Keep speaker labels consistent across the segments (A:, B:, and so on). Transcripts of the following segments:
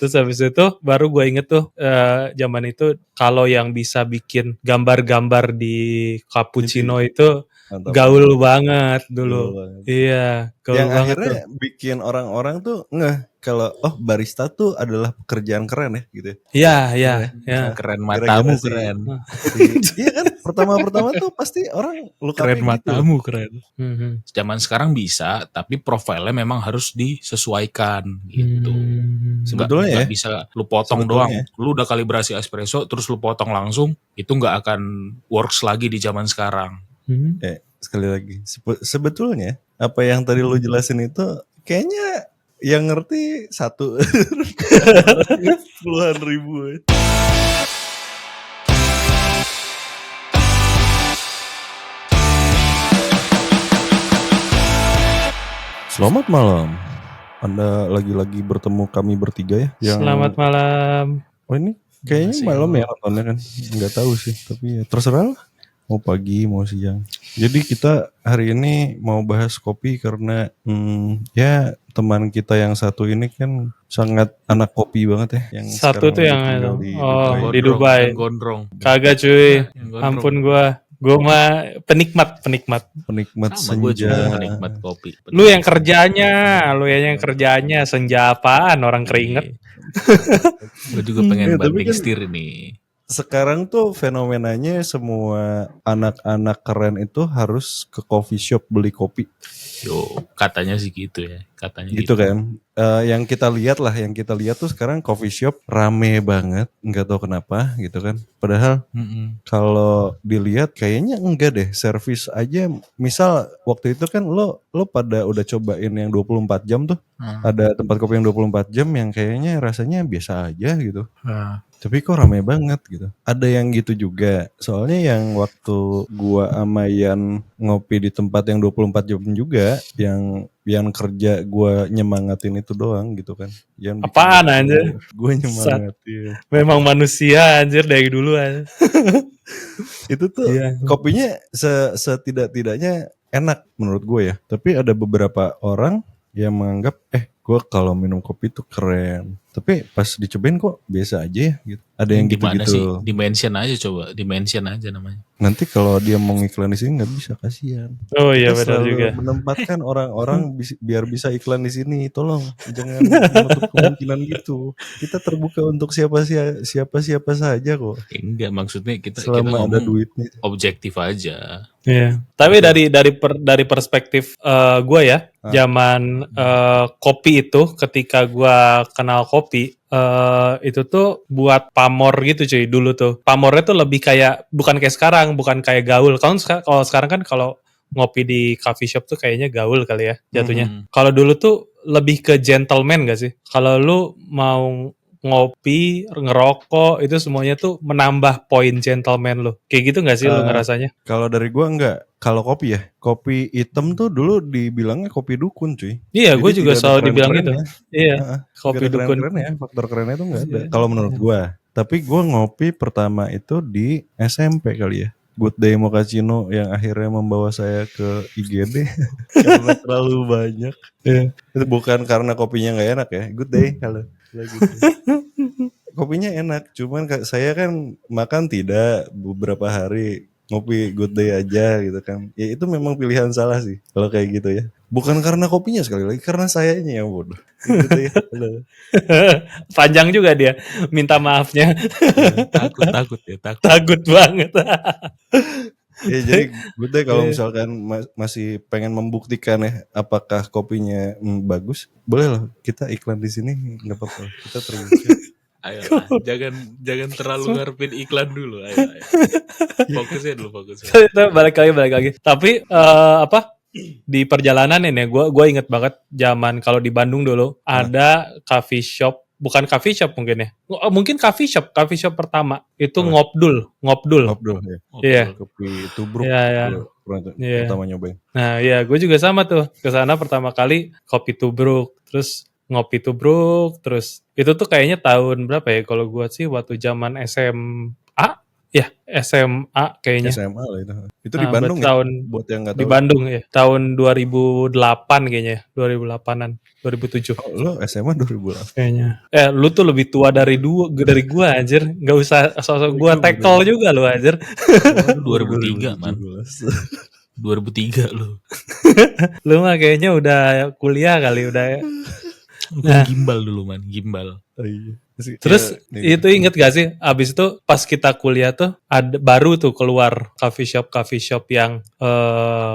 A: Terus habis itu baru gue inget tuh zaman itu kalau yang bisa bikin gambar-gambar di cappuccino itu
B: Mantap,
A: gaul banget
B: gaul
A: dulu.
B: banget.
A: Iya, gaul
B: Yang
A: banget tuh.
B: akhirnya bikin orang-orang tuh kalau barista tuh adalah pekerjaan keren ya gitu.
A: Iya, iya,
B: Bener ya?
A: iya.
B: Nah,
C: Keren
B: gara-gara
C: matamu keren.
B: iya kan pertama-pertama tuh pasti orang look
C: Keren
B: up-nya gitu loh.
C: matamu keren.
A: Mhm.
C: Zaman sekarang bisa, tapi profilnya memang harus disesuaikan gitu.
B: Sebetulnya
C: Nggak
B: ya,
C: bisa lu potong
B: sebetulnya.
C: doang. Lu udah kalibrasi espresso terus lu potong langsung, itu nggak akan works lagi di zaman sekarang.
B: Sekali lagi sebetulnya apa yang tadi lu jelasin itu kayaknya yang ngerti satu puluhan ribu. Selamat malam. Anda lagi-lagi bertemu kami bertiga ya.
A: Selamat malam.
B: Oh ini kayaknya malam ya nontonnya kan. Nggak tahu sih, tapi ya terserah lah. Mau pagi, mau siang. Jadi kita hari ini mau bahas kopi karena ya teman kita yang satu ini kan sangat anak kopi banget ya. Yang
A: Satu tuh yang
B: tinggal
A: di Dubai.
C: Yang gondrong.
A: Kagak cuy.
C: Yang gondrong.
A: Ampun gue mah penikmat.
B: Penikmat
C: Sama gue
B: senja.
C: juga penikmat kopi.
A: Lu yang kerjanya senja apaan orang keringet.
C: Gue juga pengen
B: Tapi
C: banding
B: kan
C: setir nih.
B: sekarang tuh fenomenanya semua anak-anak keren itu harus ke coffee shop beli kopi.
C: Yo, katanya sih gitu ya. Katanya
B: Gitu kan. Yang kita lihat tuh sekarang coffee shop rame banget, nggak tahu kenapa gitu kan. Padahal kalau dilihat kayaknya enggak deh, servis aja. Misal waktu itu kan lo pada udah cobain yang 24 jam tuh. Ada tempat kopi yang 24 jam yang kayaknya rasanya biasa aja gitu. Tapi kok rame banget gitu. Ada yang gitu juga. Soalnya yang waktu gua sama Yan ngopi di tempat yang 24 jam juga, yang kerja gua nyemangatin itu doang gitu kan.
A: Apaan anjir?
B: Gue nyemangatin.
A: Memang manusia anjir dari dulu aja.
B: Itu tuh kopinya setidak-tidaknya enak menurut gue ya. Tapi ada beberapa orang yang menganggap gue kalau minum kopi itu keren. Tapi pas dicobain kok biasa aja ya gitu. Ada yang
C: Gimana sih?
B: gitu-gitu.
C: Dimension aja coba. Dimension aja namanya.
B: Nanti kalau dia mau ngiklan di sini nggak bisa, kasihan.
A: Oh iya
B: Kita
A: benar
B: selalu
A: juga.
B: menempatkan orang-orang biar bisa iklan di sini. Tolong jangan menutup kemungkinan gitu. Kita terbuka untuk siapa saja kok.
C: Enggak, maksudnya kita
B: Selama ada
C: ngomong
B: duitnya.
C: objektif aja.
A: Iya. Tapi dari perspektif gue ya, zaman kopi itu ketika gue kenal kopi itu tuh buat pamor gitu cuy dulu tuh. Pamornya tuh lebih kayak bukan kayak sekarang, bukan kayak gaul. Kalau sekarang kan kalau ngopi di coffee shop tuh kayaknya gaul kali ya jatuhnya. Kalau dulu tuh lebih ke gentleman gak sih? Kalau lu mau ngopi, ngerokok, itu semuanya tuh menambah poin gentleman lu. Kayak gitu gak sih lu ngerasanya?
B: Kalau dari gua enggak. Kalau kopi ya, kopi hitam tuh dulu dibilangnya kopi dukun cuy.
A: Iya, gue
B: Jadi
A: juga
B: tidak ada
A: selalu dibilang gitu.
B: keren-kerennya.
A: Iya, kopi
B: Gak ada
A: dukun.
B: keren-kerennya, faktor kerennya tuh enggak ada. Kalau menurut gua. Tapi gua ngopi pertama itu di SMP kali ya. Good Day Mochaccino yang akhirnya membawa saya ke IGD karena terlalu banyak. Itu bukan karena kopinya nggak enak ya. Good Day, halo. Kopinya enak, cuman saya kan makan tidak beberapa hari, ngopi Good Day aja gitu kan. Ya itu memang pilihan salah sih kalau kayak gitu ya. Bukan karena kopinya sekali lagi, karena sayanya yang bodoh. Good Day, halo.
A: Panjang juga dia minta maafnya.
C: Takut ya.
A: Takut banget.
B: Ya jadi Good Day kalau misalkan masih pengen membuktikan ya apakah kopinya bagus, boleh loh kita iklan di sini, nggak apa-apa, kita terbuka.
C: Ayo, jangan terlalu ngarepin iklan dulu. Ayo. Fokusnya dulu.
A: Balik lagi. Tapi di perjalanan ini gue inget banget zaman kalau di Bandung dulu ada coffee shop, bukan coffee shop mungkin ya. Mungkin coffee shop pertama itu Ngobdul.
B: Ya.
A: Iya.
B: Kopi tubruk.
A: Iya.
B: Pertama nyobain.
A: Nah, iya, gue juga sama tuh. Ke sana pertama kali kopi tubruk, terus ngopi tubruk, terus itu tuh kayaknya tahun berapa ya? Kalau gue sih waktu zaman SMA Ya, SMA kayaknya.
B: SMA lah itu. Itu di
A: Nah,
B: Bandung
A: berarti
B: ya? Buat yang nggak
A: di
B: tahu.
A: Bandung ya. Tahun 2008 kayaknya. 2008-an. 2007
B: Oh, lo SMA 2008.
A: kayaknya. Lu tuh lebih tua dari gua anjir. Nggak usah sosok gua tackle juga lu anjir.
C: Lu 2003 man. 2003 lu.
A: Lu mah kayaknya udah kuliah kali udah.
C: Nah. Gimbal dulu man, gimbal.
B: Oh, iya.
A: Terus itu inget gak sih? Abis itu pas kita kuliah tuh baru tuh keluar coffee shop yang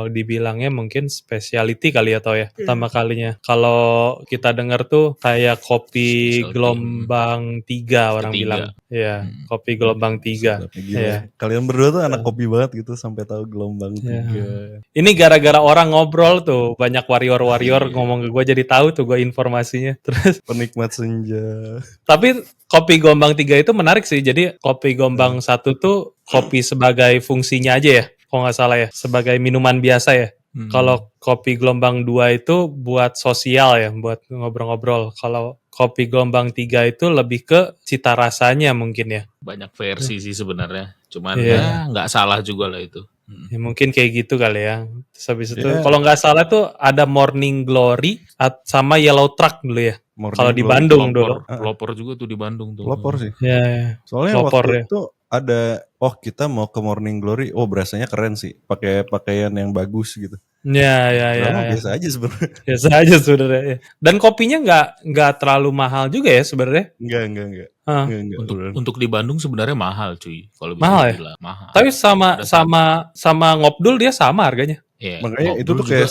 A: dibilangnya mungkin specialty kali ya tau ya pertama kalinya. Kalau kita dengar tuh kayak kopi
C: Specialty.
A: gelombang 3 orang bilang. Ya, kopi gelombang 3. Ya.
B: Kalian berdua tuh anak kopi banget gitu sampai tahu gelombang 3.
A: Ini gara-gara orang ngobrol tuh banyak warrior ngomong ke gue jadi tahu tuh gue informasinya. Terus
B: penikmat senja.
A: Tapi kopi gelombang 3 itu menarik sih. Jadi kopi gelombang 1 tuh kopi sebagai fungsinya aja ya. Kalau nggak salah ya. Sebagai minuman biasa ya. Kalau kopi gelombang 2 itu buat sosial ya. Buat ngobrol-ngobrol. Kalau kopi gelombang 3 itu lebih ke cita rasanya mungkin ya.
C: Banyak versi sih sebenarnya. Cuman ya nggak salah juga lah itu.
A: Ya, mungkin kayak gitu kali ya. Terus habis itu kalau nggak salah tuh ada Morning Glory sama Yellow Truck dulu ya. Kalau di Bandung dulu.
C: Pelopor juga tuh di Bandung tuh.
B: Pelopor sih.
A: Ya.
B: Soalnya waktu itu ada kita mau ke Morning Glory, berasanya keren sih. Pakai pakaian yang bagus gitu.
A: Ya.
B: Biasa aja sebenarnya.
A: Biasa aja sebenarnya. Ya. Dan kopinya nggak terlalu mahal juga ya sebenarnya.
B: Enggak.
C: Untuk di Bandung sebenarnya mahal cuy. Kalau bisa
A: mahal
C: dibilang mahal.
A: Tapi sama Ngobdul dia sama harganya.
C: Yeah,
B: makanya itu tuh kayak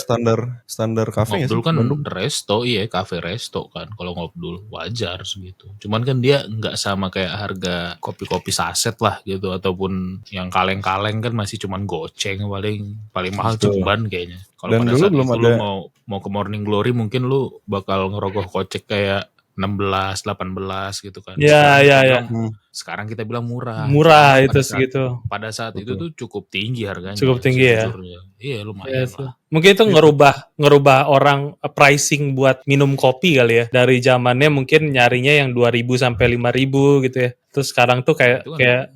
B: standar kafe
C: Ngobdul kan resto, kafe resto kan. Kalau Ngobdul wajar segitu. Cuman kan dia nggak sama kayak harga kopi-kopi saset lah gitu, ataupun yang kaleng-kaleng kan masih cuman goceng paling mahal ceban kayaknya. Kalau pada saat itu lu mau ke Morning Glory mungkin lu bakal ngerogoh kocek kayak 16, 18 gitu kan.
A: Ya.
C: Sekarang kita bilang murah.
A: Murah itu segitu.
C: Pada saat itu tuh cukup tinggi harganya.
A: Cukup tinggi ya.
C: Iya lumayan lah.
A: Mungkin itu ngerubah orang pricing buat minum kopi kali ya. Dari zamannya mungkin nyarinya yang 2.000 sampai 5.000 gitu ya. Terus sekarang tuh kayak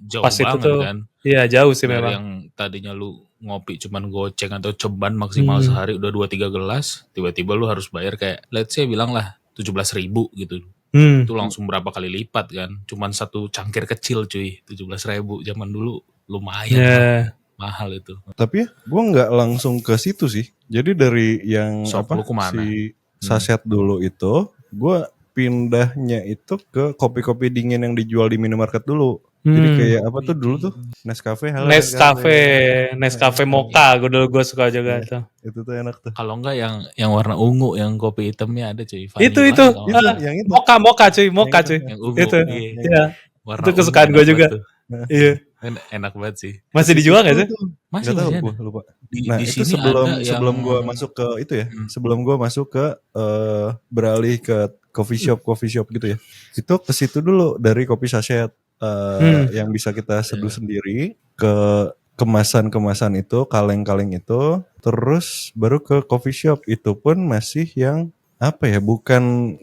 C: jauh
A: pas itu tuh
C: kan.
A: Iya jauh sih
C: dari
A: memang.
C: Yang tadinya lu ngopi cuman goceng atau ceban maksimal sehari udah 2-3 gelas, tiba-tiba lu harus bayar kayak let's say bilang lah 17.000 gitu. Itu langsung berapa kali lipat kan. Cuman satu cangkir kecil cuy, 17.000 zaman dulu lumayan mahal itu.
B: Tapi ya gue nggak langsung ke situ sih. Jadi dari yang si saset dulu itu, gue pindahnya itu ke kopi-kopi dingin yang dijual di minimarket dulu. Jadi kayak apa tuh dulu tuh
A: Nescafe Mocha, gue suka juga tuh.
B: Itu tuh enak tuh.
C: Kalau enggak yang warna ungu, yang kopi hitamnya ada cuy.
A: Itu. Yang itu. Mocha cuy. Yang ungu. Itu. Iya. Itu kesukaan gue juga. Iya.
C: Enak banget sih.
A: Masih dijual nggak sih?
B: Masih tahu gue lupa. Nah itu sebelum gue masuk ke itu ya. Sebelum gue masuk ke beralih ke coffee shop gitu ya. Itu ke situ dulu dari kopi sachet. Yang bisa kita seduh sendiri ke kemasan itu, kaleng-kaleng itu, terus baru ke coffee shop. Itu pun masih yang apa ya, bukan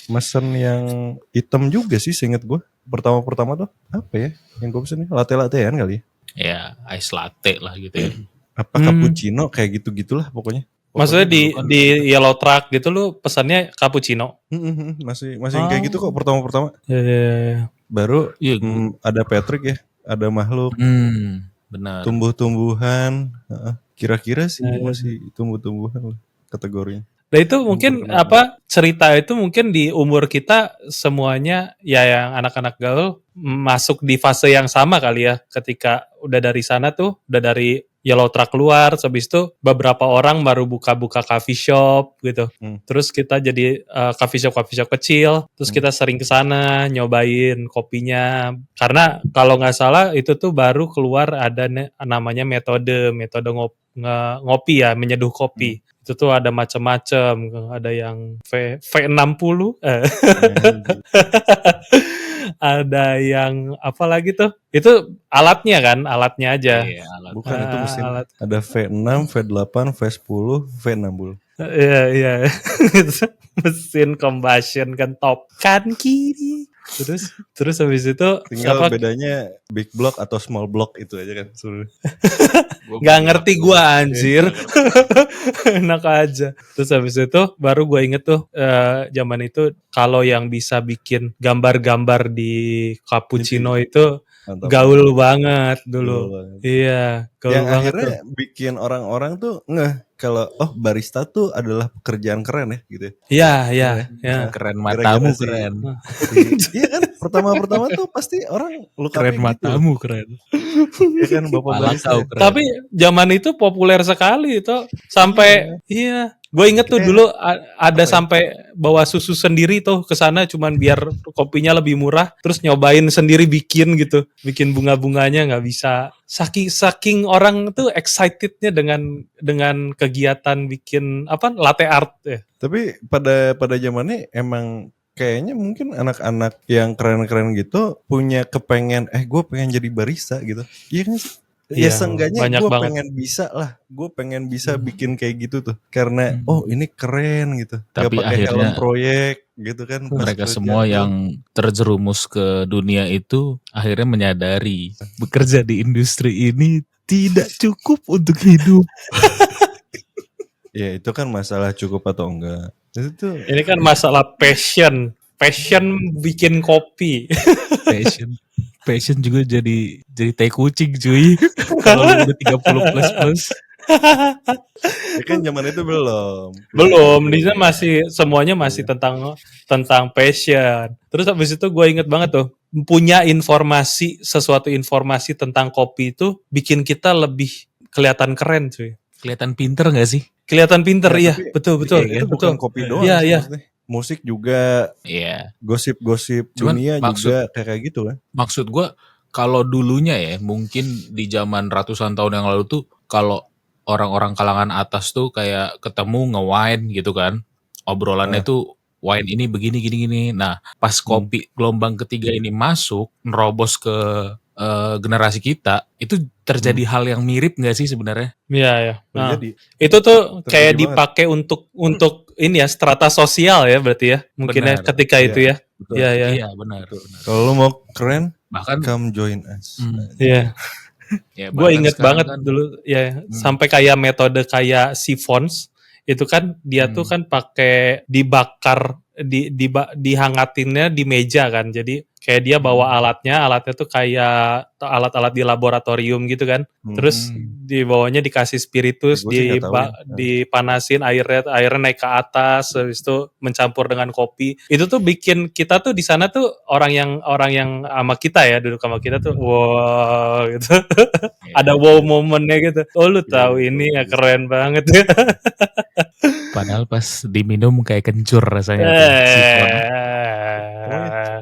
B: mesen yang hitam juga sih seinget gue. Pertama tuh apa ya yang gue pesen, latte-lattean kali
C: ya, ice latte lah gitu ya.
B: Apa cappuccino kayak gitu-gitulah pokoknya.
A: Maksudnya di Yellow Truck gitu lu pesannya cappuccino?
B: Masih kayak gitu kok pertama.
A: Iya.
B: Baru ada Patrick ya, ada makhluk,
C: benar.
B: Tumbuh-tumbuhan, kira-kira sih masih tumbuh-tumbuhan lah kategorinya.
A: Nah itu mungkin cerita itu mungkin di umur kita semuanya ya yang anak-anak gaul masuk di fase yang sama kali ya, ketika udah dari sana tuh, udah dari Yellow Truck keluar, habis itu beberapa orang baru buka coffee shop gitu. Terus kita jadi coffee shop kecil, terus kita sering ke sana nyobain kopinya. Karena kalau nggak salah itu tuh baru keluar ada namanya metode ngopi ya, menyeduh kopi. Itu tuh ada macam-macam, ada yang V60, ada yang apa lagi tuh? Itu alatnya aja.
C: Iya,
B: bukan itu mesin. Ada V6, V8, V10, V60.
A: Iya. Mesin combustion kan top kan kiri. Terus habis itu
B: Tinggal bedanya big block atau small block itu aja kan.
A: Nggak ngerti gua anjir. Enak aja. Terus habis itu baru gua inget tuh zaman itu kalau yang bisa bikin gambar-gambar di cappuccino itu
B: Mantap.
A: gaul banget dulu. Iya, gaul
B: yang
A: banget
B: akhirnya
A: tuh.
B: bikin orang-orang tuh kalau barista tuh adalah pekerjaan keren ya gitu.
A: Iya.
C: Keren, matamu keren.
B: Iya kan, pertama-pertama tuh pasti orang
C: Keren matamu keren.
B: Iya kan Bapak barista.
A: Tapi zaman itu populer sekali itu sampai iya. Gue inget tuh dulu ada sampai bawa susu sendiri tuh ke sana cuman biar kopinya lebih murah, terus nyobain sendiri bikin gitu, bikin bunga-bunganya nggak bisa. Saking orang tuh excitednya dengan kegiatan bikin latte art ya.
B: Tapi pada zamannya emang kayaknya mungkin anak-anak yang keren-keren gitu punya kepengen gue pengen jadi barista gitu. Iya kan sih? Ya seenggaknya gue pengen bisa bikin kayak gitu tuh. Karena ini keren gitu.
C: Tapi
B: gak pakai helm proyek gitu kan.
C: Mereka semua yang terjerumus ke dunia itu akhirnya menyadari bekerja di industri ini tidak cukup untuk hidup.
B: Ya itu kan masalah cukup atau enggak.
A: Ini kan masalah passion bikin kopi.
C: Passion juga jadi tai kucing cuy. Kalau lu udah 30 plus.
B: Ya kan zaman itu belum.
A: Di sana semuanya masih tentang passion. Terus habis itu gue inget banget tuh punya suatu informasi tentang kopi itu bikin kita lebih kelihatan keren cuy.
C: Kelihatan pinter nggak sih?
A: Kelihatan pinter, iya, betul.
B: Itu bukan kopi doang.
A: Iya.
B: Musik juga, gosip-gosip dunia juga kayak gitu kan.
C: Maksud gue kalau dulunya ya mungkin di zaman ratusan tahun yang lalu tuh kalau orang-orang kalangan atas tuh kayak ketemu nge-wine gitu kan, obrolannya tuh wine ini begini gini. Nah pas kopi gelombang ketiga ini masuk nerobos ke generasi kita, itu terjadi hal yang mirip nggak sih sebenarnya?
A: Iya. Nah, itu tuh kayak dipakai untuk ini ya strata sosial ya berarti ya mungkin ya ketika itu ya. Iya
C: benar.
B: Kalau lo mau keren,
C: bahkan
B: come join us.
A: Iya. Gue inget banget kan, dulu ya sampai kayak metode kayak siphons itu kan dia tuh kan pakai dibakar dihangatinnya di meja kan, jadi kayak dia bawa alatnya tuh kayak alat-alat di laboratorium gitu kan, terus di bawahnya dikasih spiritus, dipanasin airnya naik ke atas, habis itu mencampur dengan kopi. Itu tuh bikin kita tuh di sana tuh orang yang sama kita ya, duduk sama kita tuh wow gitu. Ada wow momennya gitu. Oh lu tahu ini ya keren banget.
C: Padahal pas diminum kayak kencur rasanya.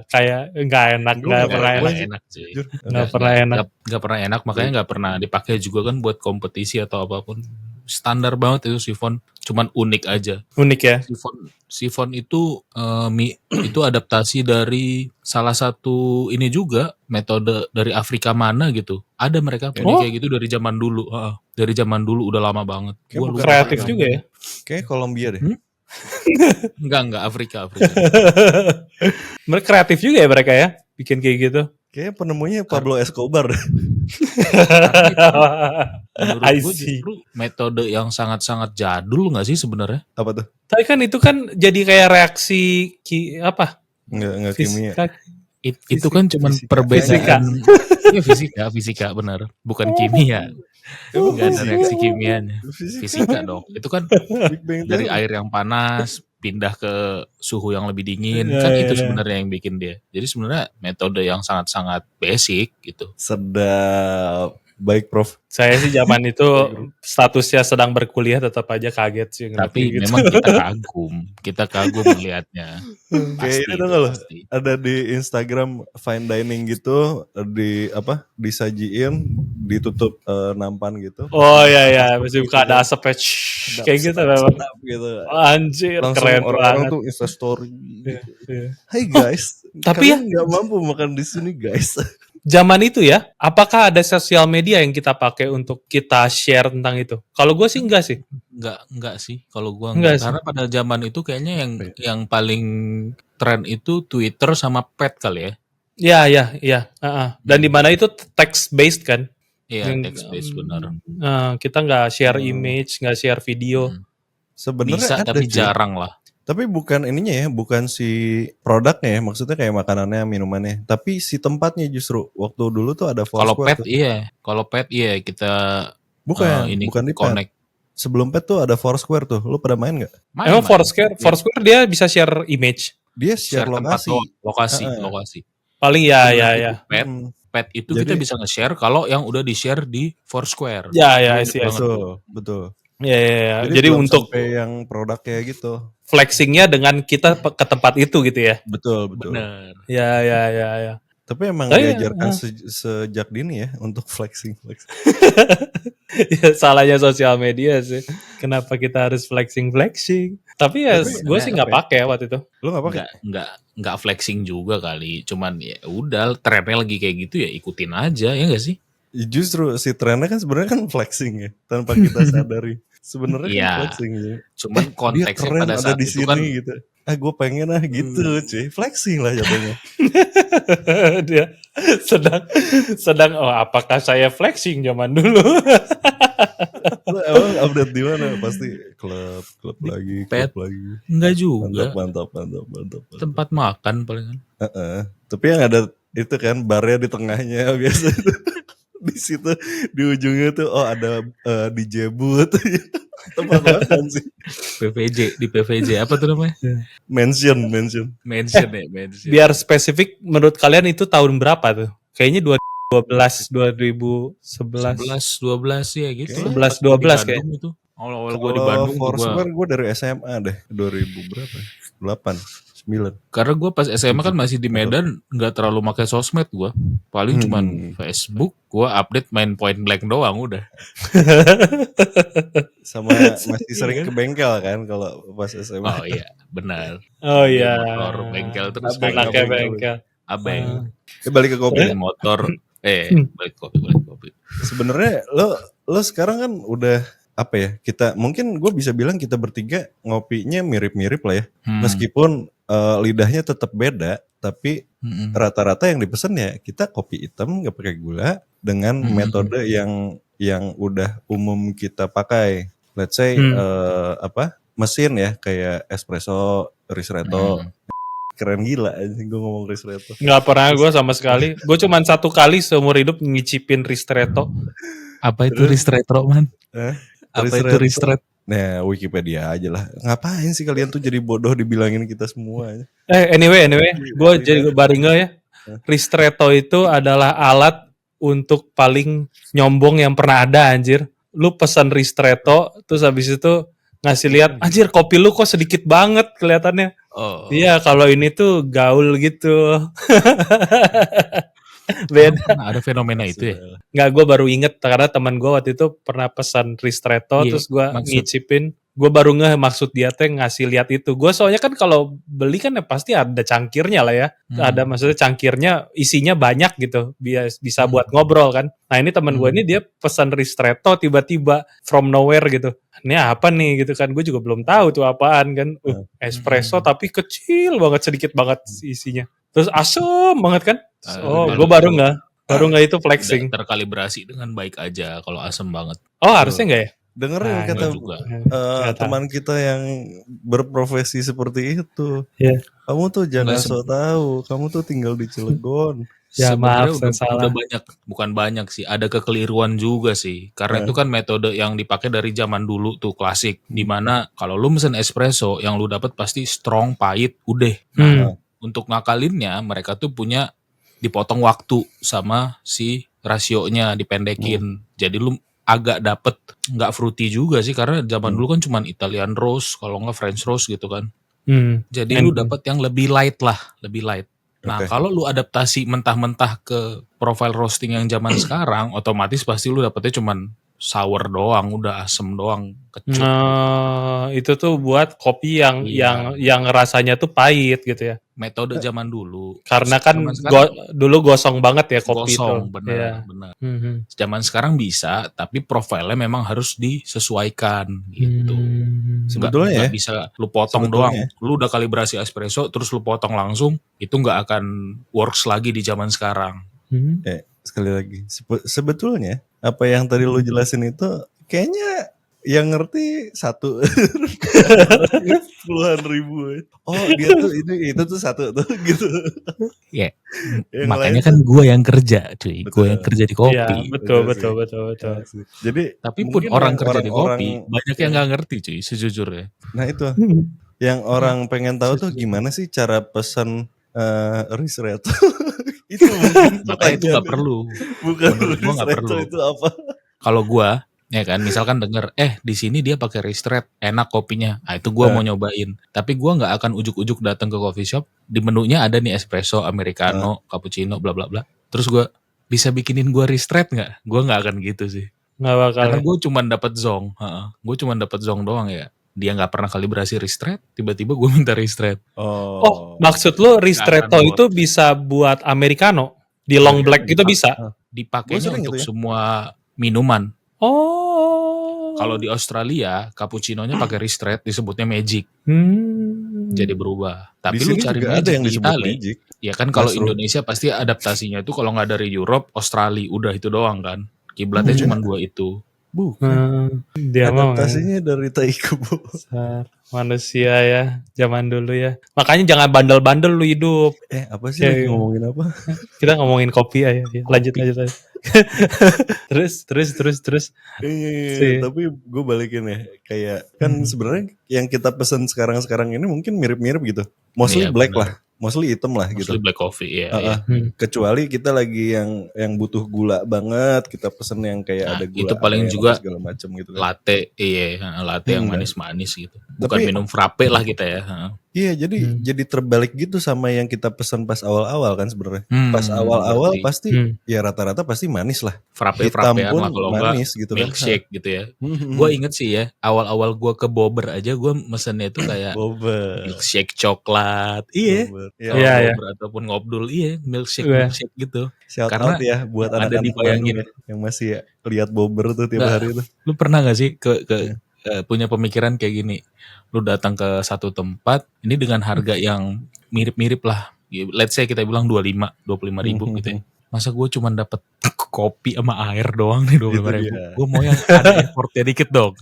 A: Kayak nggak enak, nggak
C: pernah enak, makanya nggak pernah dipakai juga kan buat kompetisi atau apapun. Standar banget itu sifon, cuman unik aja.
A: Unik ya.
C: Sifon itu itu adaptasi dari salah satu ini juga metode dari Afrika mana gitu. Ada mereka punya kayak gitu dari zaman dulu. Dari zaman dulu udah lama banget.
A: Kreatif juga ya.
B: Kayak Kolombia deh.
C: Enggak Afrika.
A: Mereka kreatif juga ya mereka ya, bikin kayak gitu.
B: Kayaknya penemunya Pablo Escobar.
C: Menurut gue justru metode yang sangat-sangat jadul nggak sih sebenarnya?
B: Apa tuh?
A: Tapi kan itu kan jadi kayak reaksi apa?
B: Enggak kimia.
C: Itu kan cuma perbedaan. Fisika benar, bukan kimia. Enggak ada reaksi kimianya. Fisika dong. Itu kan dari air yang panas pindah ke suhu yang lebih dingin, kan itu sebenarnya yang bikin dia. Jadi sebenarnya metode yang sangat-sangat basic gitu.
B: Sedap. Baik Prof.
A: Saya sih zaman itu statusnya sedang berkuliah tetap aja kaget sih.
C: Tapi
A: gitu.
C: Memang kita kagum melihatnya.
B: Kayak ini tuh loh, ada di Instagram fine dining gitu, disajiin, ditutup nampan gitu.
A: Oh iya, masih buka ada asap kayak gitu memang.
B: Gitu.
A: Anjir,
B: langsung
A: keren
B: orang-orang
A: banget.
B: tuh Instastory.
A: Gitu.
B: Hey guys,
A: tapi ya
B: nggak mampu makan di sini guys.
A: zaman itu ya, apakah ada sosial media yang kita pakai untuk kita share tentang itu? Kalau gue sih enggak sih.
C: Enggak sih, kalau gua
A: Enggak
C: enggak.
A: sih.
C: Karena pada zaman itu kayaknya yang paling tren itu Twitter sama Pet kali ya.
A: Iya. Dan di mana itu text based kan?
C: Iya,
A: Yang,
C: text based benar.
A: kita nggak share image, nggak share video.
B: Sebenarnya
C: Bisa
B: ada
C: tapi
B: cuy.
C: jarang lah.
B: Tapi bukan ininya ya, bukan si produknya ya, maksudnya kayak makanannya, minumannya. Tapi si tempatnya justru. Waktu dulu tuh ada
C: Kalau
B: Foursquare
C: Pet
B: tuh.
C: kalau Pet kita
B: Bukan
C: ini
B: di Pet.
C: connect.
B: Sebelum Pet tuh ada Foursquare tuh. Lu pada main nggak?
A: Emang Foursquare dia bisa share image?
B: Dia share
C: tempat
B: lokasi.
C: doang, lokasi.
A: Paling ya.
C: Pet itu
B: Jadi-
C: kita bisa nge-share kalau yang udah di-share di Foursquare.
A: Ya,
C: Itu
A: I see.
C: banget tuh.
B: Betul.
A: Ya. Jadi
B: belum
A: untuk
B: sampai yang produk kayak gitu.
A: flexingnya dengan kita ke tempat itu gitu ya?
B: Betul.
C: Bener.
A: Ya.
B: Tapi emang
A: Tapi,
B: diajarkan sejak dini ya untuk flexing.
A: Ya, salahnya sosial media sih. Kenapa kita harus flexing? Tapi ya gue sih nggak pakai waktu itu.
B: Lu nggak pakai?
C: Nggak flexing juga kali. Cuman ya udah trennya lagi kayak gitu ya ikutin aja ya nggak sih?
B: Justru si trennya kan sebenarnya kan flexing ya, tanpa kita sadari. Sebenarnya
C: Iya.
B: kan flexing ya.
C: Cuman
B: Dia
C: konteksnya
B: keren
C: pada
B: ada
C: saat
B: di
C: itu
B: sini
C: kan
B: gitu. Gue pengen gitu cuy. Flexing lah jatuhnya.
A: Dia sedang apakah saya flexing zaman dulu?
B: Lu emang update di mana? Pasti klub lagi,
C: Pet.
B: klub lagi.
C: enggak juga.
B: Mantap.
C: Tempat makan palingan.
B: Tapi yang ada itu kan barnya di tengahnya biasa itu. Di situ di ujungnya tuh ada DJ booth. Tempat makan sih.
C: Di PVJ apa tuh namanya?
B: Mention.
C: Mention.
A: Biar spesifik, menurut kalian itu tahun berapa tuh? Kayaknya 2011.
C: 11-12 ya gitu.
A: 11-12 kayak.
C: Itu. Awal-awal gue di Bandung
B: Foursquare gue dari SMA deh. 2000 berapa? 8, 9.
C: Karena gue pas SMA kan masih di Medan, nggak terlalu pakai sosmed gue. Paling cuman Facebook, gue update main Point Blank doang udah.
B: Sama masih sering ke bengkel kan kalau pas SMA.
C: Oh iya, benar.
A: Oh iya.
C: Motor bengkel terus
A: Pakai bengkel.
C: abeng.
B: Balik ke kopi.
C: Beli motor. Balik kopi.
B: Sebenarnya lo sekarang kan udah apa ya? Kita mungkin gue bisa bilang kita bertiga ngopinya mirip-mirip lah ya. Meskipun lidahnya tetap beda, tapi rata-rata yang dipesan ya kita kopi hitam nggak pakai gula dengan metode yang udah umum kita pakai. Let's say mesin ya kayak espresso, ristretto. Keren gila gue ngomong ristretto.
A: Nggak pernah gue sama sekali. Gue cuman 1 kali seumur hidup ngicipin ristretto.
C: Apa itu ristretto, man? Apa itu ristretto?
B: Nah, Wikipedia aja lah. Ngapain sih kalian tuh jadi bodoh dibilangin kita semua?
A: Anyway, gue jadi baru nggak ya. Ristretto itu adalah alat untuk paling nyombong yang pernah ada, anjir. Lu pesan ristretto, terus habis itu ngasih lihat, anjir kopi lu kok sedikit banget kelihatannya.
C: Oh.
A: Iya, kalau ini tuh gaul gitu. Beda.
C: Ada fenomena itu ya?
A: Nggak, gue baru inget karena teman gue waktu itu pernah pesan ristretto, terus gue ngicipin. Gue baru maksud dia teh ngasih lihat itu. Gue soalnya kan kalau beli kan ya pasti ada cangkirnya lah ya. Ada maksudnya cangkirnya isinya banyak gitu. Bisa buat ngobrol kan. Nah ini teman gue ini dia pesan ristretto tiba-tiba from nowhere gitu. Ini apa nih gitu kan. Gue juga belum tahu tuh apaan kan. Espresso tapi kecil banget, sedikit banget isinya. Terus asem banget kan. Gue baru nggak itu flexing.
C: Terkalibrasi dengan baik aja kalau asem banget.
A: Oh harusnya nggak ya?
B: Dengerin kata teman kita yang berprofesi seperti itu.
A: Yeah.
B: Kamu tuh jangan so tahu, kamu tuh tinggal di Cilegon.
A: Ya maaf,
C: udah banyak, bukan banyak sih, ada kekeliruan juga sih. Karena itu kan metode yang dipakai dari zaman dulu tuh klasik. Dimana kalau lu mesen espresso, yang lu dapat pasti strong, pahit, udah. Nah, untuk ngakalinnya mereka tuh punya dipotong waktu sama si rasionya dipendekin. Jadi lu agak dapet nggak fruity juga sih karena zaman dulu kan cuman Italian roast kalau nggak French roast gitu kan. Jadi lu dapet yang lebih light lah, lebih light. Nah kalau lu adaptasi mentah-mentah ke profile roasting yang zaman sekarang, otomatis pasti lu dapetnya cuman sour doang, udah asem doang, kecut.
A: Nah, itu tuh buat kopi yang
C: Iya.
A: yang rasanya tuh pahit gitu ya.
C: Metode zaman dulu.
A: Karena kan
C: Zaman sekarang
A: dulu gosong banget ya kopi itu.
C: gosong,
A: Iya.
C: benar.
A: Mhm.
C: Zaman sekarang bisa, tapi profilnya memang harus disesuaikan gitu.
B: Sebetulnya
C: Nggak
B: ya,
C: bisa lu potong
B: sebetulnya
C: doang. Lu udah kalibrasi espresso terus lu potong langsung, itu nggak akan works lagi di zaman sekarang.
B: sekali lagi sebetulnya apa yang tadi lu jelasin itu kayaknya yang ngerti satu puluhan ribu. Oh dia tuh itu tuh satu tuh gitu.
C: Ya,
B: Yang
C: makanya
B: lain
C: kan
B: tuh
C: gue yang kerja, cuy.
B: betul.
C: Gue yang kerja di
A: Iya,
C: kopi.
A: betul.
B: Ya sih. Jadi
C: Tapi pun
B: mungkin
C: orang
B: yang
C: kerja di kopi,
B: orang-orang
C: banyak yang nggak ngerti, cuy, sejujurnya.
B: nah itu yang orang pengen tahu tuh gimana sih cara pesan risk rate. Itu mungkin
C: Makanya itu nggak
B: pertanyaannya.
C: perlu.
B: Bukan
C: Menurut gue
B: risk
C: nggak
B: rate
C: perlu.
B: itu apa?
C: Kalau gue, ya kan, misalkan denger, di sini dia pakai ristret, enak kopinya. Nah, itu gue mau nyobain. Tapi gue nggak akan ujuk-ujuk datang ke coffee shop. Di menunya ada nih espresso, americano, cappuccino, bla bla bla. Terus gue bisa bikinin gue ristret nggak? Gue nggak akan gitu sih.
A: Nggak bakal.
C: Karena
A: Ya.
C: gue cuma dapat zong. Gue cuma dapat zong doang ya. Dia nggak pernah kalibrasi ristret, tiba-tiba gue minta ristret.
A: Oh, maksud lo ristretto
C: Nggak akan
A: itu bisa buat americano? Di long black gitu bisa?
C: Dipakainya
B: Gua sering
C: untuk
B: gitu ya.
C: semua minuman.
A: Oh.
C: Kalau di Australia, cappuccino-nya pakai ristret, disebutnya magic. Jadi berubah. Tapi
B: Di
C: lu
B: sini
C: cari
B: juga ada
C: magic
B: yang
C: di
B: disebut
C: Itali.
B: magic.
C: Ya kan kalau
B: Mushroom.
C: Indonesia pasti adaptasinya itu kalau nggak dari Europe, Australia, udah itu doang kan. Kiblatnya cuma 2 itu.
B: Bukan.
A: Dia mau
B: Adaptasinya dari tai kebo.
A: manusia ya, zaman dulu ya. Makanya jangan bandel-bandel lu hidup.
B: Apa sih lagi ngomongin apa?
A: Kita ngomongin kopi aja. Lanjut. terus.
B: Iya, tapi gue balikin ya. Kayak kan sebenarnya yang kita pesen sekarang ini mungkin mirip-mirip gitu. Mostly
C: Iya,
B: black
C: benar.
B: lah. Mostly hitam lah gitu.
C: Mostly black coffee, ya.
B: Kecuali kita lagi yang butuh gula banget, kita pesen yang kayak ada gula
C: Itu paling
B: aren
C: juga
B: segala macam gitu kan.
C: latte, latte yang manis-manis gitu. Bukan
B: Tapi-
C: minum frappe lah kita ya.
B: Iya, jadi terbalik gitu sama yang kita pesan pas awal-awal kan sebenarnya. Pas
C: Hmm,
B: awal-awal
C: ngerti.
B: pasti ya rata-rata pasti manis lah.
C: Frappe-frappean
B: Hitam pun
C: lah kalau enggak
B: manis gitu kan.
C: milkshake gitu ya. Gue inget sih ya, awal-awal gue ke Bobber aja gue mesennya itu kayak
B: Boba.
C: milkshake coklat. Iya.
B: Boba.
C: Kalau
A: Iya, iya.
C: Bobber ataupun ngobdul, milkshake
A: Iya.
C: gitu.
B: Shout
C: Karena
B: out ya buat
C: ada
B: anak-anak
C: dibayangin.
B: Bandung ya, yang masih lihat Bobber tuh tiap
C: Nggak.
B: hari tuh.
C: Lu pernah gak sih punya pemikiran kayak gini? Lu datang ke satu tempat, ini dengan harga yang mirip-mirip lah. Let's say kita bilang 25 ribu gitu ya. Masa gue cuma dapat kopi sama air doang nih 25 ribu.
B: dia.
C: Gue mau yang ada effortnya dikit dong.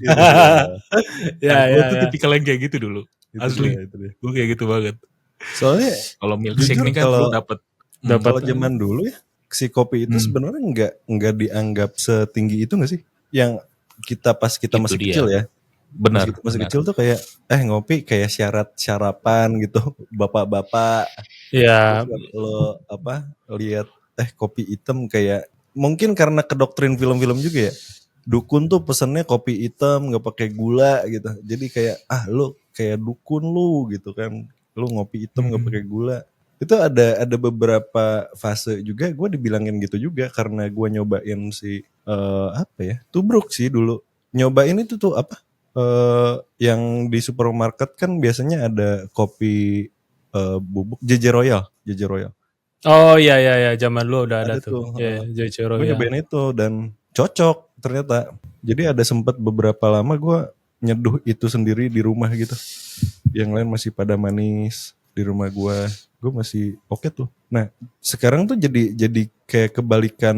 C: Gue tuh tipikal yang kayak gitu dulu. Asli.
B: Itu dia.
C: Gue kayak gitu banget.
B: Soalnya
C: Kalau milkshake
B: jujur
C: nih kan
B: kalau-
C: lu dapat
B: kalau zaman dulu ya si kopi itu sebenarnya nggak dianggap setinggi itu nggak sih? Yang pas kita
C: Itu
B: masih
C: dia.
B: kecil ya.
C: benar.
B: Masih kecil tuh kayak ngopi kayak syarat-syarapan gitu. Bapak-bapak
A: Ya,
B: lo lihat kopi hitam kayak mungkin karena kedoktrin film-film juga ya. Dukun tuh pesennya kopi hitam nggak pakai gula gitu. Jadi kayak lu kayak dukun lu gitu kan. Lu ngopi hitam nggak pakai gula. Itu ada beberapa fase juga gue dibilangin gitu juga karena gue nyobain si tubruk sih dulu. Nyobain itu tuh yang di supermarket kan biasanya ada kopi bubuk JJ Royal.
A: oh iya, zaman lu udah ada
B: Ada
A: tuh.
B: tuh,
A: Iya, Jojoro
B: Gue
A: ya.
B: nyobain itu dan cocok ternyata. Jadi ada sempat beberapa lama gue nyeduh itu sendiri di rumah gitu. Yang lain masih pada manis, di rumah gue masih oke tuh. Nah sekarang tuh jadi kayak kebalikan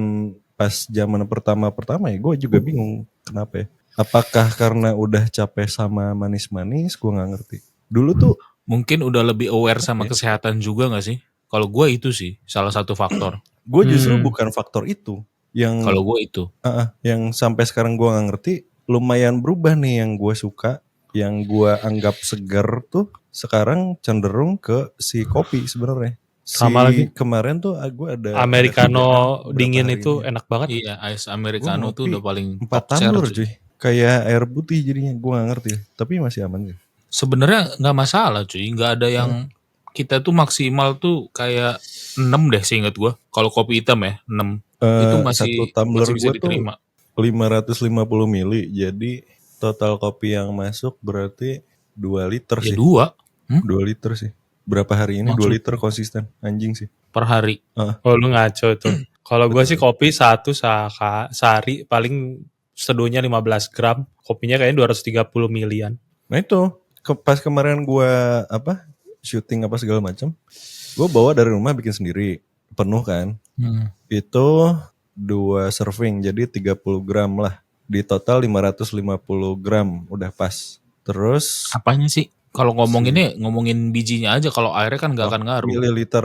B: pas zaman pertama ya. Gue juga bingung kenapa ya. Apakah karena udah capek sama manis-manis? Gue nggak ngerti. Dulu tuh
C: Mungkin udah lebih aware sama kesehatan juga gak sih? Kalau gue itu sih salah satu faktor.
B: gue justru bukan faktor itu yang
C: Kalau gue itu.
B: yang sampai sekarang gue nggak ngerti. Lumayan berubah nih yang gue suka, yang gue anggap segar tuh sekarang cenderung ke si kopi sebenarnya.
A: Sama lagi.
B: Kemarin tuh gue ada
A: Americano
B: beberapa
A: dingin
B: hari
A: itu
B: ini.
A: enak banget.
C: Iya, ice americano
B: Gua
C: tuh
B: ngopi
C: udah paling
B: 4
C: top tier.
B: tumbler cuy. Kayak air putih jadinya, gue gak ngerti. Tapi masih aman sih.
C: Sebenarnya nggak masalah cuy, nggak ada yang kita tuh maksimal tuh kayak 6 deh seingat gue. Kalau kopi hitam ya 6 itu masih
B: satu tumbler
C: bisa
B: gue tuh
C: diterima.
B: 550 mili. Jadi total kopi yang masuk berarti 2 liter
C: Ya
B: sih.
C: 2
B: 2 liter sih. Berapa hari ini 2
C: Maksud-
B: liter konsisten. Anjing sih.
C: per hari.
A: Oh lu ngaco tuh. Kalau gue sih kopi satu sehari paling seduhnya 15 gram. Kopinya kayaknya 230 milian.
B: Nah itu pas kemarin gua syuting apa segala macam, gua bawa dari rumah bikin sendiri penuh kan. Itu 2 serving jadi 30 gram lah. Di total 550 gram udah pas. Terus
C: Apanya sih? Kalau ngomongin bijinya aja, kalau airnya kan nggak akan ngaruh.
B: mililiter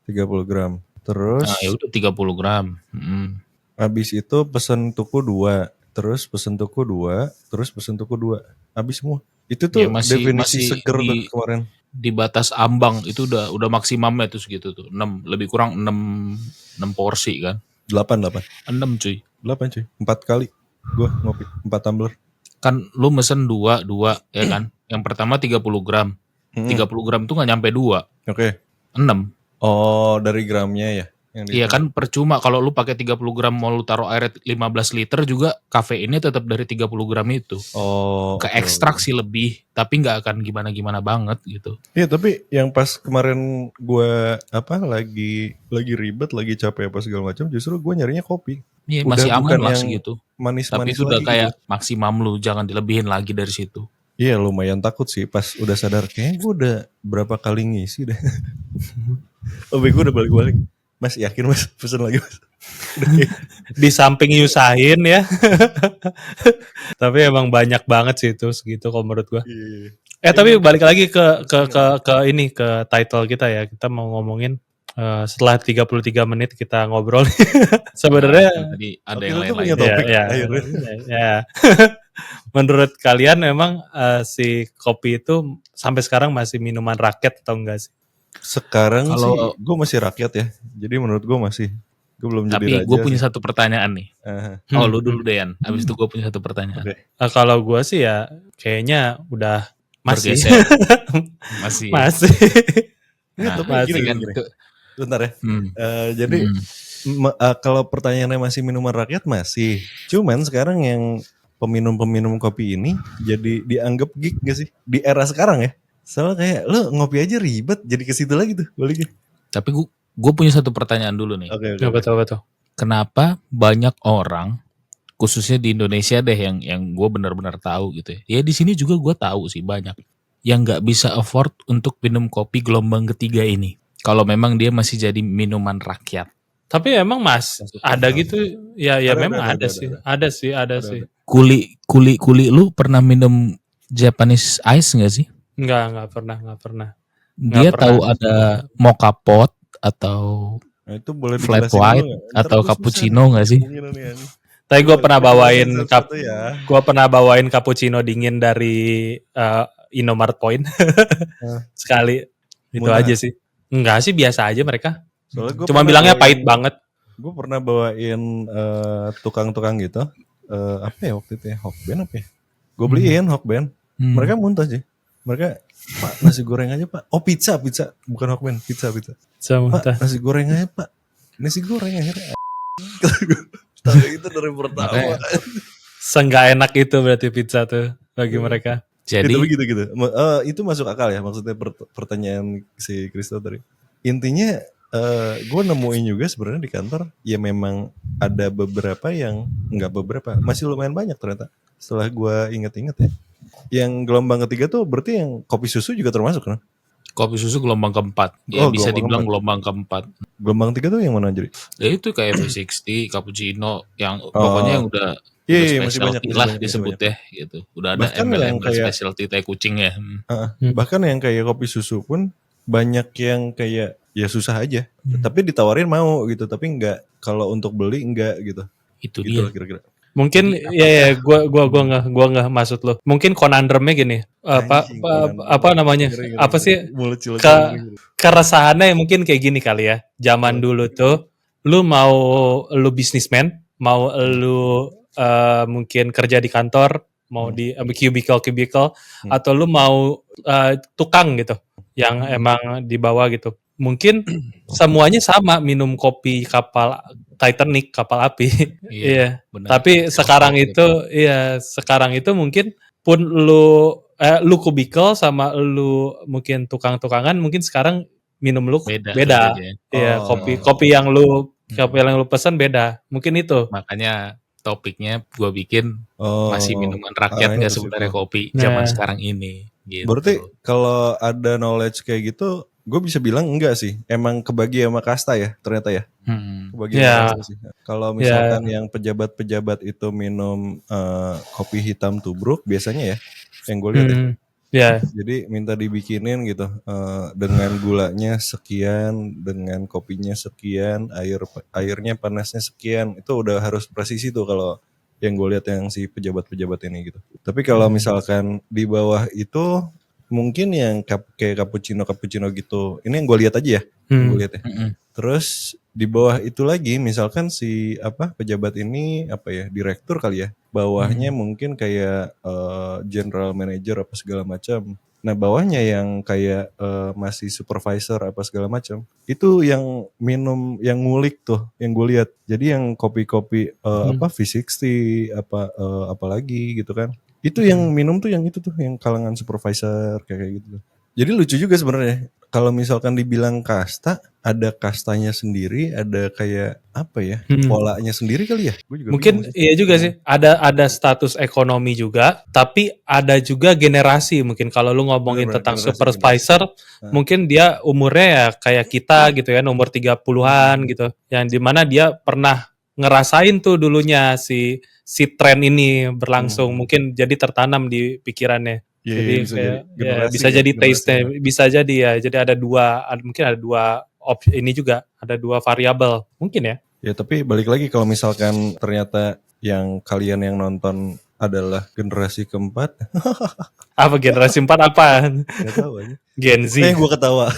B: 30 gram. Terus
C: Nah, ya udah 30 gram.
B: habis itu pesen tuku 2, terus pesen tuku 2, terus pesen tuku 2. Habis semua. Itu tuh
C: Ya, masih
B: seger tuh kemarin.
C: Di batas ambang itu udah maksimumnya tuh segitu tuh. 6 lebih kurang 6 porsi kan.
B: 8
C: 6 cuy.
B: 8 cuy. 4 kali gua ngopi 4 tumbler.
C: Kan lu mesen 2 ya kan. Yang pertama 30 gram. 30 gram tuh nggak nyampe 2.
B: Oke.
C: 6.
B: Oh, dari gramnya ya.
C: Iya kan percuma kalau lu pakai 30 gram mau lu taruh air 15 liter juga kafeinnya tetap dari 30 gram itu.
B: Oh.
C: Ke ekstrak sih lebih, tapi nggak akan gimana-gimana banget gitu.
B: Iya, tapi yang pas kemarin gua lagi ribet, lagi capek apa segala macam, justru gua nyarinya kopi.
C: Iya
B: Udah
C: masih aman
B: bukan
C: lah
B: yang
C: segitu.
B: Manis-manis
C: Tapi sudah
B: lagi
C: kayak
B: gitu.
C: maksimum lu, jangan dilebihin lagi dari situ.
B: Iya, lumayan takut sih pas udah sadar kayaknya gua udah berapa kali ngisi deh. Gue udah balik-balik. Mas yakin mas pesen lagi mas?
A: Di samping nyusahin ya. Tapi emang banyak banget sih itu segitu kalau menurut gua. Tapi balik lagi ke ini ke title kita ya. Kita mau ngomongin setelah 33 menit kita ngobrol. Sebenarnya
C: Tadi ada
B: kita
C: yang
B: tuh
C: lain-lain.
B: punya topik
A: ya. Ya. Menurut kalian memang si kopi itu sampai sekarang masih minuman rakyat atau enggak sih?
B: Sekarang
C: Kalau-
B: sih gue masih rakyat ya. Jadi menurut gue masih. Gue belum
C: Tapi
B: jadi raja
C: gue punya
B: sih.
C: satu pertanyaan nih. Oh lu dulu Dean. Abis itu gue punya satu pertanyaan.
B: Oke.
A: Kalau gue sih ya kayaknya udah masih.
C: Bergeser. Masih.
A: Masih.
B: Iya,
C: Nah,
B: tapi
A: masih
B: gini.
C: kan
B: Bentar ya.
C: Hmm.
B: Jadi kalau pertanyaannya masih minuman rakyat masih. Cuman sekarang yang peminum-peminum kopi ini jadi dianggap geek gak sih? Di era sekarang ya. Soalnya kayak lo ngopi aja ribet jadi ke situ lagi tuh baliknya.
C: Tapi gue punya satu pertanyaan dulu nih.
B: Oke.
A: Betul.
C: Kenapa banyak orang khususnya di Indonesia deh yang gue benar-benar tahu gitu ya. Ya di sini juga gue tahu sih banyak yang nggak bisa afford untuk minum kopi gelombang ketiga ini. Kalau memang dia masih jadi minuman rakyat.
A: Tapi emang mas ada gitu ya memang ada sih.
C: Kuli lu pernah minum Japanese ice nggak sih?
A: Nggak pernah.
C: Dia
A: Nggak
C: tahu ada mocha pot atau
B: Nah, itu boleh
C: flat
B: dijelasin
C: white
B: dulu nggak? Ntar
C: atau
B: gua
C: cappuccino
B: susah
C: nggak sih?
B: ngomongin ini.
A: Tapi gue pernah bawain
B: Satu-satu ya.
A: cappuccino dingin dari Indomart Point sekali. Itu
B: Murah.
A: aja sih. Enggak sih biasa aja mereka.
B: Soalnya gua
A: Cuma
B: pernah
A: bilangnya
B: bawain-
A: pahit banget.
B: Gue pernah bawain tukang-tukang gitu. Apa ya waktu itu ya? Hokben apa ya? Gue beliin Hokben. Mereka muntah sih. Mereka, Pak nasi goreng aja Pak. Oh pizza. Bukan Hokben, pizza. Pak nasi goreng aja Pak. Nasi goreng akhirnya. Tahu itu dari pertama.
C: Makanya.
A: Seenggak enak itu berarti pizza tuh bagi mereka.
C: Jadi
B: Tapi gitu. Itu masuk akal ya maksudnya pertanyaan si Kristo tadi. Intinya gue nemuin juga sebenarnya di kantor ya memang ada beberapa yang masih lumayan banyak ternyata. Setelah gue inget-inget ya. Yang gelombang ketiga tuh berarti yang kopi susu juga termasuk kan?
C: kopi susu gelombang keempat. Ya
B: Oh,
C: bisa
B: gelombang
C: dibilang gelombang keempat.
B: Gelombang tiga tuh yang mana jadi?
C: Ya itu kayak V60, cappuccino yang pokoknya yang udah
B: Iya, masih
C: specialty
B: banyak,
C: lah
B: masih
C: disebut
B: banyak.
C: ya gitu. Udah ada
B: Bahkan yang
C: embel-embel
B: kayak-
C: specialty teh kucing ya.
B: Bahkan yang kayak kopi susu pun banyak yang kayak ya susah aja. Tapi ditawarin mau gitu, tapi enggak kalau untuk beli enggak gitu.
C: Itu
B: Gitu
C: dia.
B: lah kira-kira.
A: Mungkin ya gua nggak maksud lo. Mungkin conundrumnya gini.
B: Anjing,
A: Apa namanya?
B: Ngeri.
A: Apa sih
B: Mulut cilok.
A: keresahannya mungkin kayak gini kali ya. Zaman dulu tuh lu bisnismen, mau lu mungkin kerja di kantor, mau di cubicle atau lu mau tukang gitu yang emang di bawah gitu. mungkin semuanya sama minum kopi kapal Titanic, kapal api. Iya.
C: benar.
A: Tapi sekarang itu sekarang itu mungkin pun lu kubikel sama lu mungkin tukang-tukangan mungkin sekarang minum lu beda.
C: aja.
A: Iya, kopi yang lu pesan beda. Mungkin itu.
C: Makanya topiknya gue bikin masih minuman rakyat nggak sebenarnya kopi zaman sekarang ini. Gitu.
B: Berarti kalau ada knowledge kayak gitu, gue bisa bilang enggak sih. Emang kebagi sama kasta ya ternyata ya. Kebagi sama kasta sih. Kalau misalkan yang pejabat-pejabat itu minum kopi hitam tubruk biasanya ya, yang gue lihat jadi minta dibikinin gitu dengan gulanya sekian, dengan kopinya sekian, airnya panasnya sekian, itu udah harus presisi tuh kalau yang gue lihat yang si pejabat-pejabat ini gitu. Tapi kalau misalkan di bawah itu mungkin yang kayak cappuccino gitu, ini yang gue lihat aja ya, gue lihat ya. Terus di bawah itu lagi misalkan si pejabat ini direktur kali ya, bawahnya mungkin kayak general manager apa segala macam. Nah bawahnya yang kayak masih supervisor apa segala macam, itu yang minum, yang ngulik tuh yang gue lihat. Jadi yang kopi-kopi V60 apalagi gitu kan, itu yang minum tuh yang itu tuh yang kalangan supervisor kayak gitu. Jadi lucu juga sebenarnya kalau misalkan dibilang kasta, ada kastanya sendiri, ada kayak polanya sendiri kali ya. Gua juga
A: mungkin iya juga sih. Ada status ekonomi juga, tapi ada juga generasi. Mungkin kalau lu ngomongin tentang supervisor, mungkin dia umurnya ya kayak kita gitu ya, umur 30-an gitu. Yang dimana dia pernah ngerasain tuh dulunya si tren ini berlangsung. Mungkin jadi tertanam di pikirannya. Jadi bisa jadi taste-nya, bisa jadi ya. Jadi mungkin ada dua ini juga, ada dua variabel mungkin ya.
B: Ya tapi balik lagi kalau misalkan ternyata yang kalian yang nonton adalah generasi keempat.
A: Apa generasi 4 apa?
B: Gak tahu aja.
A: Gen Z.
B: Gue ketawa.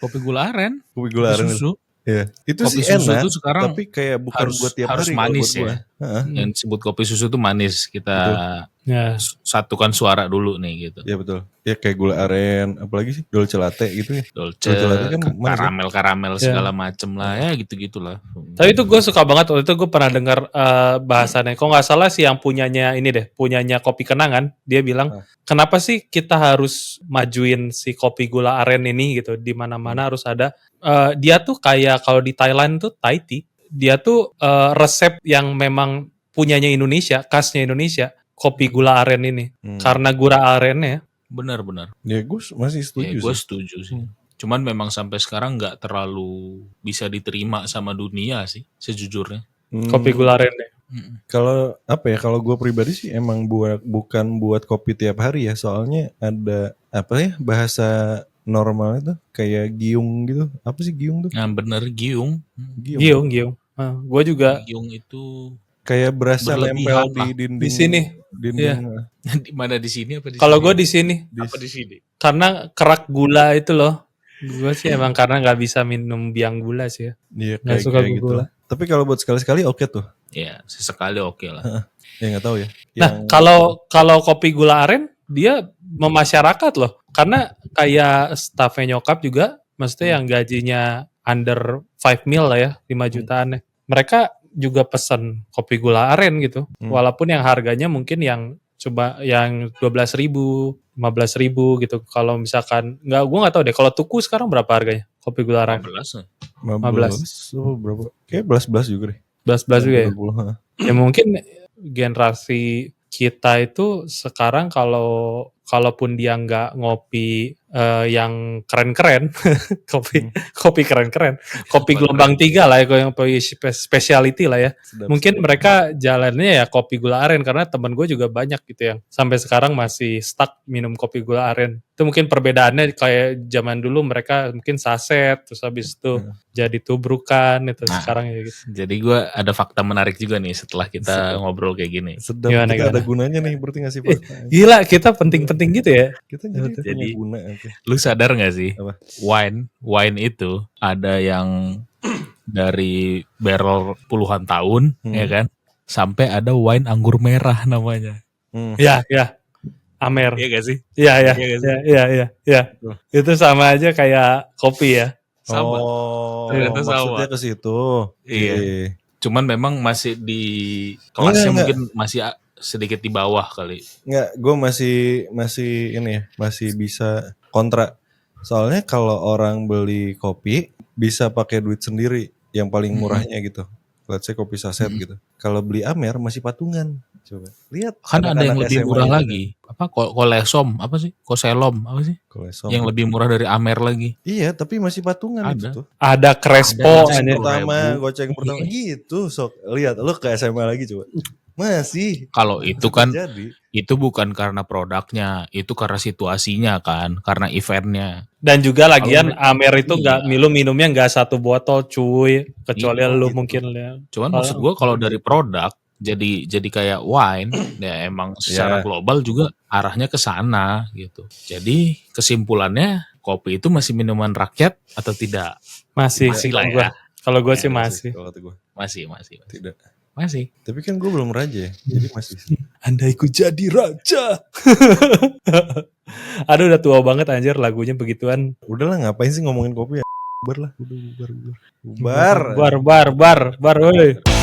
C: Kopi gula aren.
B: Kopi gula aren
C: susu.
B: Iya. Itu
C: kopi
B: sih
C: susu
B: enak,
C: tuh sekarang
B: tapi kayak bukan buat tiap
C: harus
B: hari.
C: Manis ya. Yang disebut kopi susu tuh manis. Kita satukan suara dulu nih gitu.
B: Iya betul. Ya kayak gula aren, apalagi sih Dolce Latte gitu ya.
C: Dolce kan karamel segala macem lah ya gitu-gitulah.
A: Tapi itu gue suka banget, waktu itu gue pernah dengar bahasannya. Kok nggak salah sih yang punyanya kopi kenangan, dia bilang kenapa sih kita harus majuin si kopi gula aren ini gitu, di mana-mana harus ada. Dia tuh kayak kalau di Thailand tuh Thai tea, dia tuh resep yang memang punyanya Indonesia, khasnya Indonesia, kopi gula aren ini. Karena gula arennya.
B: Benar. Ya gue masih setuju
C: gue setuju sih. Cuman memang sampai sekarang nggak terlalu bisa diterima sama dunia sih sejujurnya.
A: Kopi gula arennya.
B: Kalau kalau gue pribadi sih emang bukan buat kopi tiap hari ya, soalnya ada bahasa normal itu kayak giung gitu. Apa sih giung tuh?
C: Nah bener giung.
A: Giung. Gue juga.
C: Giung itu
B: kayak berasa nempel di dinding.
A: Di sini.
B: Dinding.
C: Di mana di sini apa di sini?
A: Kalau gue di sini.
C: Apa di sini?
A: Karena kerak gula itu loh. Gue sih emang karena nggak bisa minum biang gula sih ya.
B: Iya nggak suka kayak gitu lah. Tapi kalau buat sekali-sekali oke tuh.
C: Iya sesekali oke lah.
B: Ya nggak tahu ya.
A: Nah kalau kopi gula aren dia memasyarakat loh. Karena kayak staffnya nyokap juga, maksudnya yang gajinya under 5 mil lah ya, 5 jutaan ya. Mereka juga pesen kopi gula aren gitu. Walaupun yang harganya mungkin yang 12.000, 15.000 gitu. Kalau misalkan gue nggak tahu deh. Kalau tuku sekarang berapa harganya kopi gula aren?
B: 15. Oh, berapa? Kayak 11 juga deh.
A: 11 juga ya. Ya mungkin generasi kita itu sekarang kalaupun dia nggak ngopi yang keren-keren, kopi keren-keren, kopi gelombang 3 lah ya, yang speciality lah ya. Mungkin mereka jalannya ya kopi gula aren, karena temen gue juga banyak gitu yang sampai sekarang masih stuck minum kopi gula aren. Itu mungkin perbedaannya kayak zaman dulu mereka mungkin saset, terus habis itu jadi tubrukan itu sekarang ya gitu.
C: Jadi gue ada fakta menarik juga nih setelah kita ngobrol kayak gini.
B: Gimana? Ada gunanya nih, berarti nggak sih Pak?
A: Gila, kita penting-penting gitu ya.
B: Kita jadi punya guna.
C: Lu sadar gak sih?
B: Apa?
C: Wine itu ada yang dari barrel puluhan tahun, ya kan? Sampai ada wine anggur merah namanya.
A: Ya. Amer.
C: Iya gak sih?
A: Iya.
C: Iya gak sih?
A: Iya. Itu sama aja kayak kopi ya.
C: Sama. Ternyata
B: Maksudnya
C: sama.
B: ke situ.
C: Iya.
B: Oke.
C: Cuman memang masih di kelasnya
B: Enggak.
C: mungkin masih sedikit di bawah kali.
B: Nggak, gue masih ini ya, masih bisa kontra. Soalnya kalau orang beli kopi bisa pakai duit sendiri yang paling murahnya gitu. Let's say kopi saset gitu. Kalau beli Amer masih patungan. Coba lihat
C: Kan ada yang
B: anak-anak
C: lebih
B: SMA
C: murah
B: itu
C: lagi. Apa kolesom apa sih? Koselom apa sih?
B: Kolesom.
C: Yang lebih murah dari Amer lagi.
B: Iya, tapi masih patungan
C: Ada.
B: itu tuh.
A: Ada Crespo
B: Goceng
A: aja.
B: pertama,
C: 10.000.
B: goceng pertama gitu. Sok lihat lu ke SMA lagi coba. Masih.
C: Kalau itu kan
B: Jadi
C: itu bukan karena produknya, itu karena situasinya kan, karena eventnya.
A: Dan juga lagian
C: Kalau
A: Amer itu nggak minumnya nggak satu botol cuy, kecuali
C: Iya,
A: lu
B: gitu.
A: mungkin ya.
C: Cuman maksud gue kalau dari produk jadi kayak wine ya emang secara
B: Ya.
C: global juga arahnya ke sana gitu. Jadi kesimpulannya kopi itu masih minuman rakyat atau tidak?
A: Masih
C: Masih
A: sih
C: lah
A: kalau
C: ya.
A: gue. Kalau gue
C: Ya,
A: sih masih.
B: Kalau kata gue
C: Masih.
B: tidak.
C: Masih.
B: Tapi kan gue belum raja ya, jadi masih.
A: Andai ku jadi raja. Aduh udah tua banget anjir lagunya begituan.
B: Udahlah ngapain sih ngomongin kopi ya? Bubar lah, udah bubar.
A: Bar, woi.